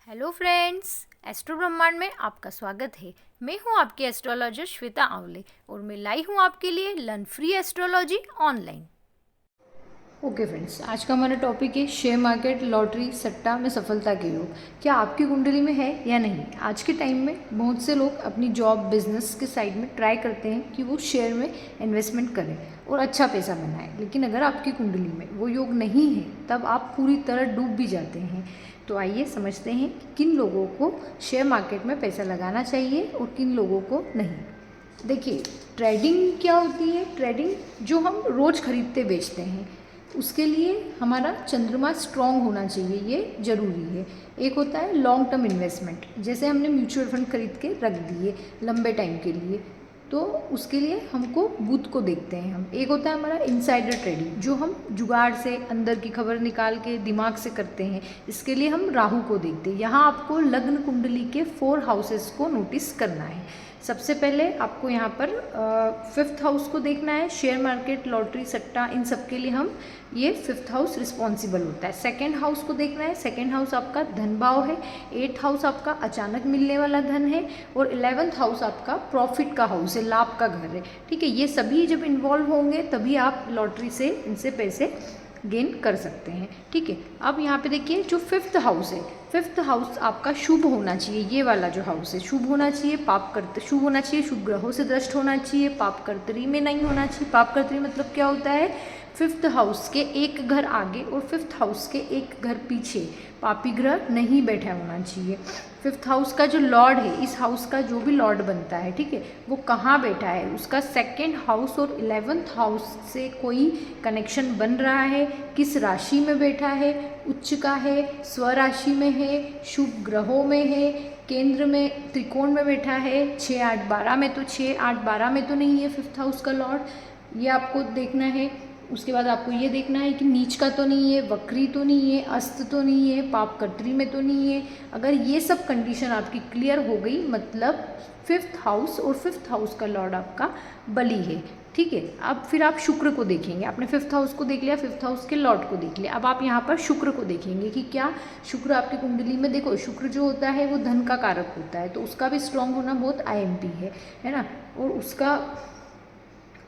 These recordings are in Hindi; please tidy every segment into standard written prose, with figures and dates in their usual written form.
हेलो फ्रेंड्स, एस्ट्रो ब्रह्मांड में आपका स्वागत है। मैं हूं आपकी एस्ट्रोलॉजर श्वेता आंवले और मैं लाई हूं आपके लिए learn free astrology online. Okay friends, आज का हमारा टॉपिक है शेयर मार्केट, लॉटरी, सट्टा में सफलता के योग। क्या आपकी कुंडली में है या नहीं? आज के टाइम में बहुत से लोग अपनी जॉब, बिजनेस के साइड में ट्राई करते हैं कि वो शेयर में इन्वेस्टमेंट करें और अच्छा पैसा बनाएं। लेकिन अगर आपकी कुंडली में वो योग नहीं है तब आप पूरी तरह डूब भी जाते हैं। तो आइए समझते हैं कि किन लोगों को शेयर मार्केट में पैसा लगाना चाहिए और किन लोगों को नहीं। देखिए, ट्रेडिंग क्या होती है? ट्रेडिंग जो हम रोज़ खरीदते बेचते हैं, उसके लिए हमारा चंद्रमा स्ट्रॉन्ग होना चाहिए, ये ज़रूरी है। एक होता है लॉन्ग टर्म इन्वेस्टमेंट, जैसे हमने म्यूचुअल फंड खरीद के रख दिए लंबे टाइम के लिए, तो उसके लिए हमको बुध को देखते हैं हम। एक होता है हमारा इनसाइडर ट्रेडिंग, जो हम जुगाड़ से अंदर की खबर निकाल के दिमाग से करते हैं, इसके लिए हम राहु को देखते हैं। यहाँ आपको लग्न कुंडली के 4 हाउसेस को नोटिस करना है। सबसे पहले आपको यहाँ पर 5th हाउस को देखना है। शेयर मार्केट, लॉटरी, सट्टा, इन सब के लिए हम ये 5th हाउस रिस्पॉन्सिबल होता है। 2nd हाउस को देखना है। 2nd हाउस आपका धन भाव है। 8th हाउस आपका अचानक मिलने वाला धन है और 11th हाउस आपका प्रॉफिट का हाउस है, लाभ का घर है। ठीक है, ये सभी जब इन्वॉल्व होंगे तभी आप लॉटरी से इनसे पैसे गेन कर सकते हैं। ठीक है, अब यहाँ पे देखिए जो 5th हाउस है, 5th हाउस आपका शुभ होना चाहिए। ये वाला जो हाउस है शुभ होना चाहिए, पाप कर्त शुभ होना चाहिए, शुभ ग्रहों से दृष्ट होना चाहिए, पाप कर्तरी में नहीं होना चाहिए। पाप कर्तरी मतलब क्या होता है? 5th हाउस के एक घर आगे और 5th हाउस के एक घर पीछे पापी ग्रह नहीं बैठा होना चाहिए। 5th हाउस का जो लॉर्ड है, इस हाउस का जो भी लॉर्ड बनता है, ठीक है, वो कहाँ बैठा है? उसका 2nd हाउस और 11th हाउस से कोई कनेक्शन बन रहा है, किस राशि में बैठा है, उच्च का है, स्वराशि में है, शुभ ग्रहों में है, केंद्र में त्रिकोण में बैठा है, 6 8 12 में, तो 6 8 12 में तो नहीं है 5th हाउस का लॉर्ड, ये आपको देखना है। उसके बाद आपको ये देखना है कि नीच का तो नहीं है, वक्री तो नहीं है, अस्त तो नहीं है, पाप कटरी में तो नहीं है। अगर ये सब कंडीशन आपकी क्लियर हो गई, मतलब 5th हाउस और 5th हाउस का लॉर्ड आपका बली है। ठीक है, अब फिर आप शुक्र को देखेंगे। आपने 5th हाउस को देख लिया, 5th हाउस के लॉर्ड को देख लिया। अब आप यहाँ पर शुक्र को देखेंगे कि क्या शुक्र आपकी कुंडली में, देखो शुक्र जो होता है वो धन का कारक होता है, तो उसका भी स्ट्रांग होना बहुत IMP है ना। और उसका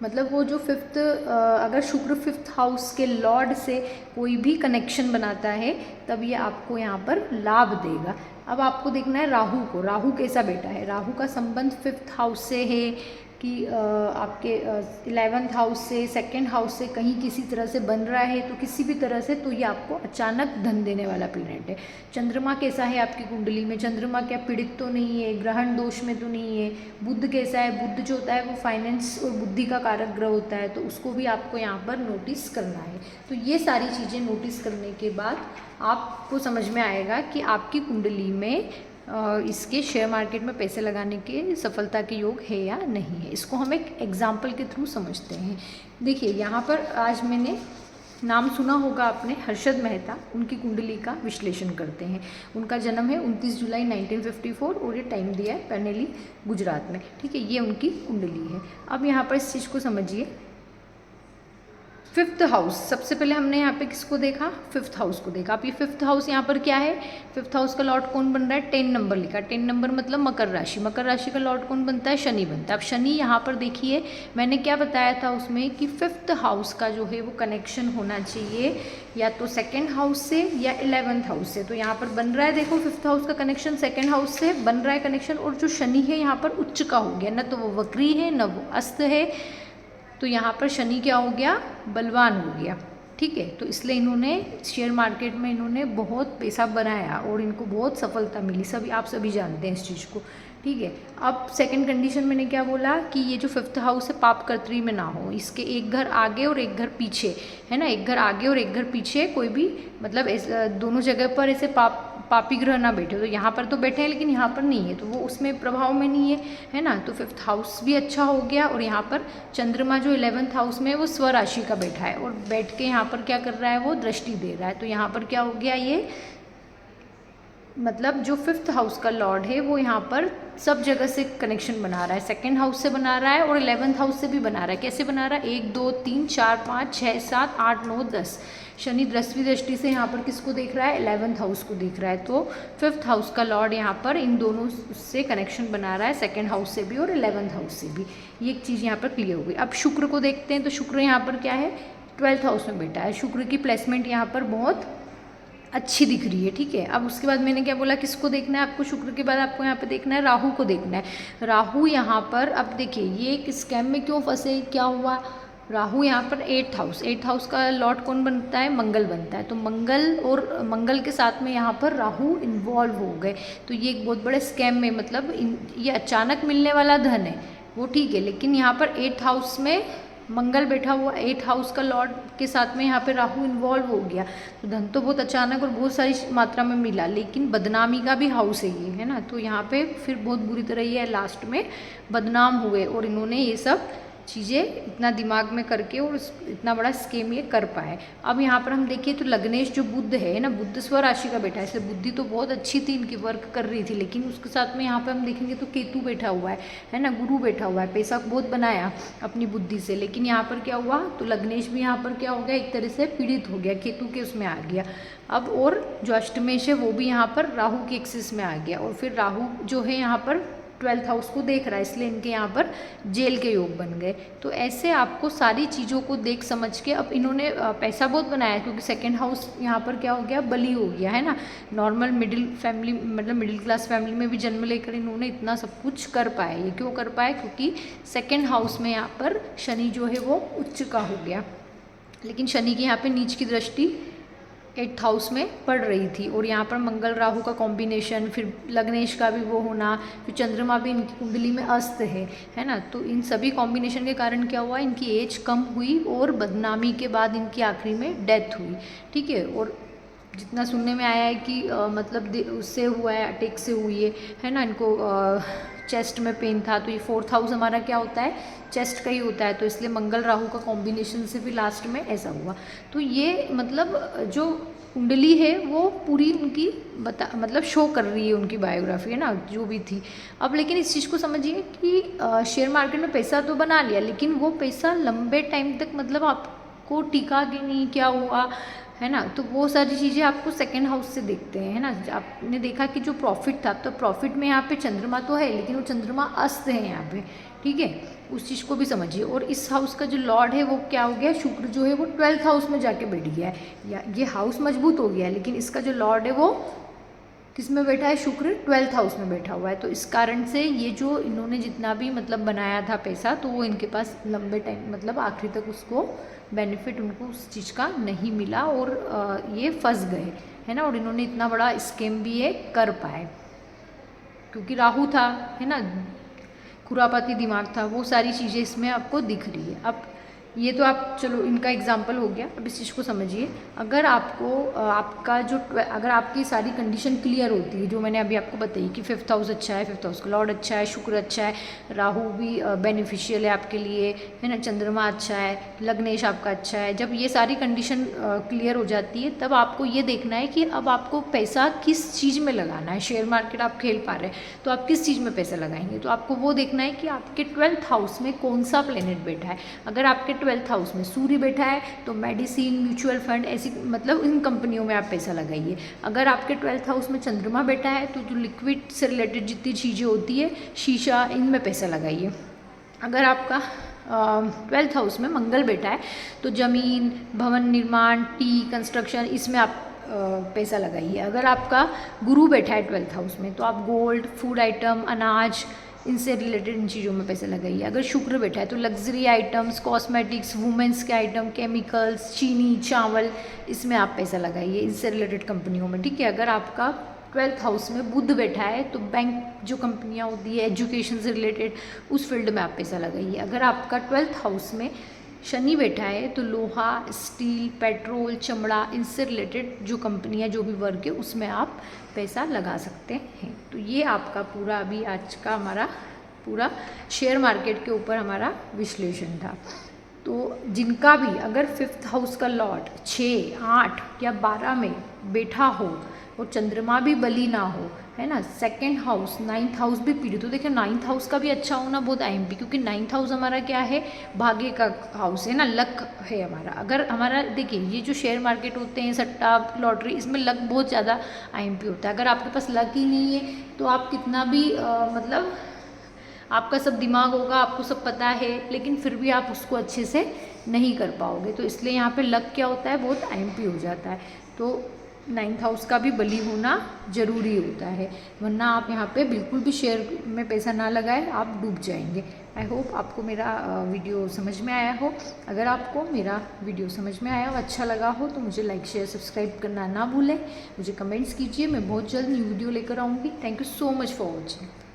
मतलब वो जो 5th, अगर शुक्र 5th हाउस के लॉर्ड से कोई भी कनेक्शन बनाता है तब ये आपको यहाँ पर लाभ देगा। अब आपको देखना है राहु को। राहु कैसा बैठा है? राहु का संबंध 5th हाउस से है कि आपके 11th हाउस से, 2nd हाउस से कहीं किसी तरह से बन रहा है, तो किसी भी तरह से तो ये आपको अचानक धन देने वाला प्लैनेट है। चंद्रमा कैसा है आपकी कुंडली में? चंद्रमा क्या पीड़ित तो नहीं है, ग्रहण दोष में तो नहीं है? बुध कैसा है? बुध जो होता है वो फाइनेंस और बुद्धि का कारक ग्रह होता है, तो उसको भी आपको यहाँ पर नोटिस करना है। तो ये सारी चीज़ें नोटिस करने के बाद आपको समझ में आएगा कि आपकी कुंडली में इसके शेयर मार्केट में पैसे लगाने के सफलता के योग है या नहीं है। इसको हम एक एग्जाम्पल के थ्रू समझते हैं। देखिए यहाँ पर आज मैंने नाम सुना होगा आपने, हर्षद मेहता, उनकी कुंडली का विश्लेषण करते हैं। उनका जन्म है 29 जुलाई 1954 और ये टाइम दिया है पैनेली, गुजरात में। ठीक है, ये उनकी कुंडली है। अब यहाँ पर इस चीज़ को समझिए। 5th हाउस, सबसे पहले हमने यहाँ पे किसको देखा? 5th हाउस को देखा। अब ये 5th हाउस यहाँ पर क्या है? 5th हाउस का लॉर्ड कौन बन रहा है? 10 नंबर लिखा। 10 नंबर मतलब मकर राशि। मकर राशि का लॉर्ड कौन बनता है? शनि बनता है। अब शनि यहाँ पर देखिए, मैंने क्या बताया था उसमें कि 5th हाउस का जो है वो कनेक्शन होना चाहिए या तो 2nd हाउस से या 11th हाउस से। तो यहाँ पर बन रहा है, देखो 5th हाउस का कनेक्शन 2nd हाउस से बन रहा है कनेक्शन, और जो शनि है यहाँ पर उच्च का हो गया, न तो वो वक्री है न वो अस्त है, तो यहाँ पर शनि क्या हो गया? बलवान हो गया। ठीक है, तो इसलिए इन्होंने शेयर मार्केट में इन्होंने बहुत पैसा बनाया और इनको बहुत सफलता मिली। सभी आप सभी जानते हैं इस चीज़ को। ठीक है, अब 2nd कंडीशन मैंने क्या बोला कि ये जो 5th हाउस है पाप कर्तरी में ना हो, इसके एक घर आगे और एक घर पीछे, है ना, एक घर आगे और एक घर पीछे कोई भी, मतलब दोनों जगह पर ऐसे पापी ग्रह ना बैठे। तो यहाँ पर तो बैठे हैं लेकिन यहाँ पर नहीं है, तो वो उसमें प्रभाव में नहीं है ना। तो 5th हाउस भी अच्छा हो गया, और यहाँ पर चंद्रमा जो 11th हाउस में है वो स्वराशि का बैठा है और बैठ के यहाँ पर क्या कर रहा है? वो दृष्टि दे रहा है। तो यहाँ पर क्या हो गया? ये मतलब जो 5th हाउस का लॉर्ड है वो यहाँ पर सब जगह से कनेक्शन बना रहा है। 2nd हाउस से बना रहा है और 11th हाउस से भी बना रहा है। कैसे बना रहा है? 1 2 3 4 5 6 7 8 9 10। शनि 10वीं दृष्टि से यहाँ पर किसको देख रहा है, 11th हाउस को देख रहा है। तो 5th हाउस का लॉर्ड यहाँ पर इन दोनों से कनेक्शन बना रहा है, 2nd हाउस से भी और 11th हाउस से भी। ये एक चीज़ यहाँ पर क्लियर हो गई। अब शुक्र को देखते हैं, तो शुक्र यहाँ पर क्या है, 12th हाउस में बैठा है। शुक्र की प्लेसमेंट यहाँ पर बहुत अच्छी दिख रही है, ठीक है। अब उसके बाद मैंने क्या बोला, किसको देखना है आपको, शुक्र के बाद आपको यहाँ पे देखना है राहु को देखना है। राहु यहाँ पर, अब देखिए ये एक स्कैम में क्यों फंसे, क्या हुआ, राहु यहाँ पर 8th हाउस का लॉर्ड कौन बनता है, मंगल बनता है। तो मंगल के साथ में यहाँ पर राहु इन्वॉल्व हो गए। तो ये एक बहुत बड़े स्कैम में, मतलब ये अचानक मिलने वाला धन है वो ठीक है, लेकिन यहाँ पर 8th हाउस में मंगल बैठा हुआ, 8th हाउस का लॉर्ड के साथ में यहाँ पे राहु इन्वॉल्व हो गया। तो धन तो बहुत अचानक और बहुत सारी मात्रा में मिला, लेकिन बदनामी का भी हाउस है ये, है ना। तो यहाँ पे फिर बहुत बुरी तरह ये लास्ट में बदनाम हुए और इन्होंने ये सब चीज़ें इतना दिमाग में करके और इतना बड़ा स्कीम ये कर पाए। अब यहाँ पर हम देखिए तो लग्नेश जो बुध है ना, बुध स्व राशि का बैठा है, इसलिए बुद्धि तो बहुत अच्छी थी, इनकी वर्क कर रही थी, लेकिन उसके साथ में यहाँ पर हम देखेंगे तो केतु बैठा हुआ है ना, गुरु बैठा हुआ है। पैसा बहुत बनाया अपनी बुद्धि से, लेकिन यहाँ पर क्या हुआ, तो लग्नेश भी यहाँ पर क्या हो गया, एक तरह से पीड़ित हो गया, केतु के उसमें आ गया। अब और जो अष्टमेश है वो भी यहाँ पर राहु के एक्सिस में आ गया, और फिर राहु जो है यहाँ पर 12th हाउस को देख रहा है, इसलिए इनके यहाँ पर जेल के योग बन गए। तो ऐसे आपको सारी चीज़ों को देख समझ के, अब इन्होंने पैसा बहुत बनाया क्योंकि 2nd हाउस यहाँ पर क्या हो गया, बली हो गया, है ना। नॉर्मल मिडिल फैमिली, मतलब मिडिल क्लास फैमिली में भी जन्म लेकर इन्होंने इतना सब कुछ कर पाए। ये क्यों कर पाए, क्योंकि 2nd हाउस में यहाँ पर शनि जो है वो उच्च का हो गया, लेकिन शनि की यहाँ पर नीच की दृष्टि 8th हाउस में पड़ रही थी, और यहाँ पर मंगल राहु का कॉम्बिनेशन, फिर लग्नेश का भी वो होना, फिर चंद्रमा भी इनकी कुंडली में अस्त है ना। तो इन सभी कॉम्बिनेशन के कारण क्या हुआ, इनकी एज कम हुई और बदनामी के बाद इनकी आखिरी में डेथ हुई, ठीक है। और जितना सुनने में आया है कि मतलब उससे हुआ है, अटैक से हुई है ना। इनको चेस्ट में पेन था, तो ये 4th हाउस हमारा क्या होता है, चेस्ट का ही होता है, तो इसलिए मंगल राहु का कॉम्बिनेशन से भी लास्ट में ऐसा हुआ। तो ये मतलब जो कुंडली है वो पूरी उनकी मतलब शो कर रही है, उनकी बायोग्राफी है ना, जो भी थी। अब लेकिन इस चीज़ को समझिए कि शेयर मार्केट में पैसा तो बना लिया, लेकिन वो पैसा लंबे टाइम तक मतलब आपको टिका कि नहीं, क्या हुआ, है ना। तो वो सारी चीज़ें आपको 2nd हाउस से देखते हैं, है ना। आपने देखा कि जो प्रॉफिट था, तो प्रॉफिट में यहाँ पे चंद्रमा तो है, लेकिन वो चंद्रमा अस्त है यहाँ पे, ठीक है। उस चीज़ को भी समझिए। और इस हाउस का जो लॉर्ड है वो क्या हो गया, शुक्र जो है वो 12th हाउस में जाके बैठ गया है, या ये हाउस मजबूत हो गया है, लेकिन इसका जो लॉर्ड है वो किस में बैठा है, शुक्र 12th हाउस में बैठा हुआ है। तो इस कारण से ये जो इन्होंने जितना भी मतलब बनाया था पैसा, तो वो इनके पास लंबे टाइम मतलब आखिरी तक उसको बेनिफिट उनको उस चीज़ का नहीं मिला, और ये फंस गए, है ना। और इन्होंने इतना बड़ा स्कीम भी ये कर पाए क्योंकि राहु था, है ना, खुरापाती दिमाग था, वो सारी चीज़ें इसमें आपको दिख रही है। अब ये तो आप चलो इनका एग्जाम्पल हो गया। अब इस चीज़ को समझिए, अगर आपको आपका जो अगर आपकी सारी कंडीशन क्लियर होती है, जो मैंने अभी आपको बताई कि 5th हाउस अच्छा है, 5th हाउस का लॉर्ड अच्छा है, शुक्र अच्छा है, राहु भी बेनिफिशियल है आपके लिए, है ना, चंद्रमा अच्छा है, लग्नेश आपका अच्छा है। जब ये सारी कंडीशन क्लियर हो जाती है, तब आपको ये देखना है कि अब आपको पैसा किस चीज़ में लगाना है। शेयर मार्केट आप खेल पा रहे हैं, तो आप किस चीज़ में पैसा लगाएंगे, तो आपको वो देखना है कि आपके 12th हाउस में कौन सा प्लेनेट बैठा है। अगर आपके 12th हाउस में सूर्य बैठा है, तो मेडिसिन, म्यूचुअल फंड, ऐसी मतलब इन कंपनियों में आप पैसा लगाइए। अगर आपके 12th हाउस में चंद्रमा बैठा है, तो जो लिक्विड से रिलेटेड जितनी चीज़ें होती है, शीशा, इनमें पैसा लगाइए। अगर आपका 12th हाउस में मंगल बैठा है, तो ज़मीन, भवन निर्माण, टी, कंस्ट्रक्शन, इसमें आप पैसा लगाइए। अगर आपका गुरु बैठा है 12th हाउस में, तो आप गोल्ड, फूड आइटम, अनाज, इनसे रिलेटेड इन चीज़ों में पैसे लगाइए। अगर शुक्र बैठा है, तो लग्जरी आइटम्स, कॉस्मेटिक्स, वुमेंस के आइटम, केमिकल्स, चीनी, चावल, इसमें आप पैसा लगाइए, इससे रिलेटेड कंपनियों में, ठीक है। अगर आपका 12th हाउस में बुध बैठा है, तो बैंक जो कंपनियां होती है एजुकेशन से रिलेटेड, उस फील्ड में आप पैसा लगाइए। अगर आपका 12th हाउस में शनि बैठा है, तो लोहा, स्टील, पेट्रोल, चमड़ा, इनसे रिलेटेड जो कंपनियां, जो भी वर्क है, उसमें आप पैसा लगा सकते हैं। तो ये आपका पूरा अभी आज का हमारा पूरा शेयर मार्केट के ऊपर हमारा विश्लेषण था। तो जिनका भी अगर 5th हाउस का लॉर्ड 6, 8 या 12 में बैठा हो और चंद्रमा भी बली ना हो, है ना। सेकंड हाउस, 9th हाउस भी पीरियड, तो देखिए 9th हाउस का भी अच्छा होना बहुत IMP, क्योंकि 9th हाउस हमारा क्या है, भाग्य का हाउस है ना, लक है हमारा। अगर हमारा देखिए ये जो शेयर मार्केट होते हैं, सट्टा, लॉटरी, इसमें लक बहुत ज़्यादा IMP होता है। अगर आपके पास लक ही नहीं है तो आप कितना भी मतलब आपका सब दिमाग होगा, आपको सब पता है, लेकिन फिर भी आप उसको अच्छे से नहीं कर पाओगे। तो इसलिए यहाँ पे लक क्या होता है, बहुत IMP हो जाता है। तो 9th हाउस का भी बली होना ज़रूरी होता है, वरना आप यहाँ पे बिल्कुल भी शेयर में पैसा ना लगाए, आप डूब जाएंगे। आई होप आपको मेरा वीडियो समझ में आया हो। अगर आपको मेरा वीडियो समझ में आया हो, अच्छा लगा हो, तो मुझे लाइक शेयर सब्सक्राइब करना ना भूलें। मुझे कमेंट्स कीजिए, मैं बहुत जल्द न्यू वीडियो लेकर आऊँगी। Thank you so much for watching.